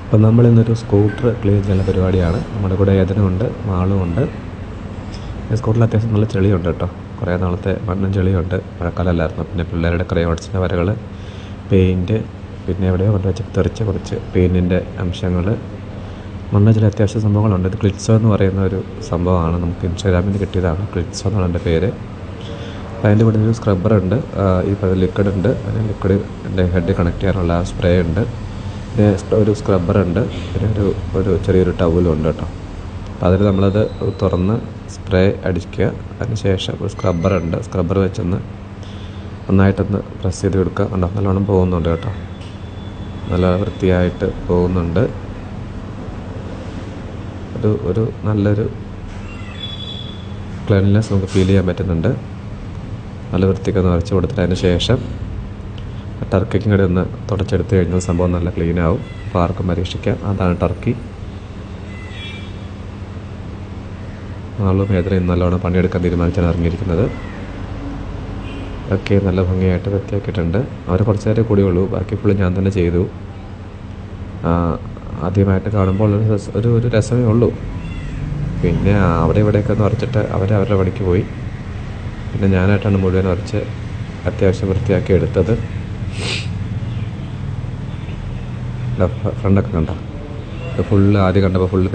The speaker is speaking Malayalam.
അപ്പം നമ്മളിന്നൊരു സ്കൂട്ടർ ക്ലീൻ ചെയ്യുന്ന പരിപാടിയാണ്. നമ്മുടെ കൂടെ ഏതനുമുണ്ട്, മാളും ഉണ്ട്. സ്കൂട്ടറിൽ അത്യാവശ്യം നല്ല ചെളിയുണ്ട് കേട്ടോ. കുറേ നാളത്തെ മണ്ണും ചെളിയുണ്ട്, മഴക്കാലമല്ലായിരുന്നു. പിന്നെ പിള്ളേരുടെ ക്രയോൺസിൻ്റെ വരകൾ, പെയിൻറ്റ്, പിന്നെ എവിടെയോ കൊണ്ട് വെച്ച് തെറിച്ച കുറച്ച് പെയിൻറ്റിൻ്റെ അംശങ്ങൾ, മണ്ണ് ചില അത്യാവശ്യ സംഭവങ്ങളുണ്ട്. ഇത് ക്ലിറ്റ്സോ എന്ന് പറയുന്ന ഒരു സംഭവമാണ്. നമുക്ക് ഇൻസ്റ്റാഗ്രാമിൽ നിന്ന് കിട്ടിയതാണ്. ക്ലിറ്റ്സോ എന്നാണ് എൻ്റെ പേര്. അപ്പോൾ അതിൻ്റെ കൂടെ ഒരു സ്ക്രബ്ബറുണ്ട്, ഈ ലിക്വിഡ് ഉണ്ട്. അതിന് ലിക്വിഡിൻ്റെ ഹെഡ് കണക്ട് ചെയ്യാനുള്ള സ്പ്രേ ഉണ്ട്. പിന്നെ ഒരു സ്ക്രബ്ബറുണ്ട്. പിന്നെ ഒരു ചെറിയൊരു ടവലും ഉണ്ട് കേട്ടോ. അപ്പോൾ അതിൽ നമ്മളത് തുറന്ന് സ്പ്രേ അടിക്കുക. അതിന് ശേഷം ഒരു സ്ക്രബ്ബറുണ്ട്, സ്ക്രബ്ബർ വെച്ചൊന്ന് നന്നായിട്ടൊന്ന് പ്രസ് ചെയ്ത് കൊടുക്കുക. കണ്ടോ, നല്ലോണം പോകുന്നുണ്ട് കേട്ടോ. നല്ല വൃത്തിയായിട്ട് പോകുന്നുണ്ട്. ഒരു നല്ലൊരു ക്ലീൻനെസ് നമുക്ക് ഫീൽ ചെയ്യാൻ പറ്റുന്നുണ്ട്. നല്ല വൃത്തിക്കൊന്ന് വരച്ച് കൊടുത്തിട്ട് അതിന് ശേഷം ടർക്കിക്കും കൂടി ഒന്ന് തുടച്ചെടുത്ത് കഴിഞ്ഞാൽ സംഭവം നല്ല ക്ലീനാവും. അപ്പോൾ ആർക്കും പരീക്ഷിക്കാം. അതാണ് ടർക്കി. ആളും ഏതൊരു നല്ലോണം പണിയെടുക്കാൻ തീരുമാനിച്ചാണ് ഇറങ്ങിയിരിക്കുന്നത്. ഒക്കെ നല്ല ഭംഗിയായിട്ട് വൃത്തിയാക്കിയിട്ടുണ്ട്. അവർ കുറച്ച് നേരം കൂടിയുള്ളൂ, ബാക്കി ഫുള്ള് ഞാൻ തന്നെ ചെയ്തു. ആദ്യമായിട്ട് കാണുമ്പോൾ ഒരു രസമേ ഉള്ളൂ. പിന്നെ അവിടെ ഇവിടെയൊക്കെ ഒന്ന് ഉറച്ചിട്ട് അവരുടെ പണിക്ക് പോയി. പിന്നെ ഞാനായിട്ടാണ് മുഴുവൻ ഉറച്ച് അത്യാവശ്യം വൃത്തിയാക്കി എടുത്തത്. ഫ്രണ്ടൊക്കെ കണ്ടോ, ഫുള്ള് ആദ്യം കണ്ടപ്പോൾ ഫുള്ള് പെയിൻ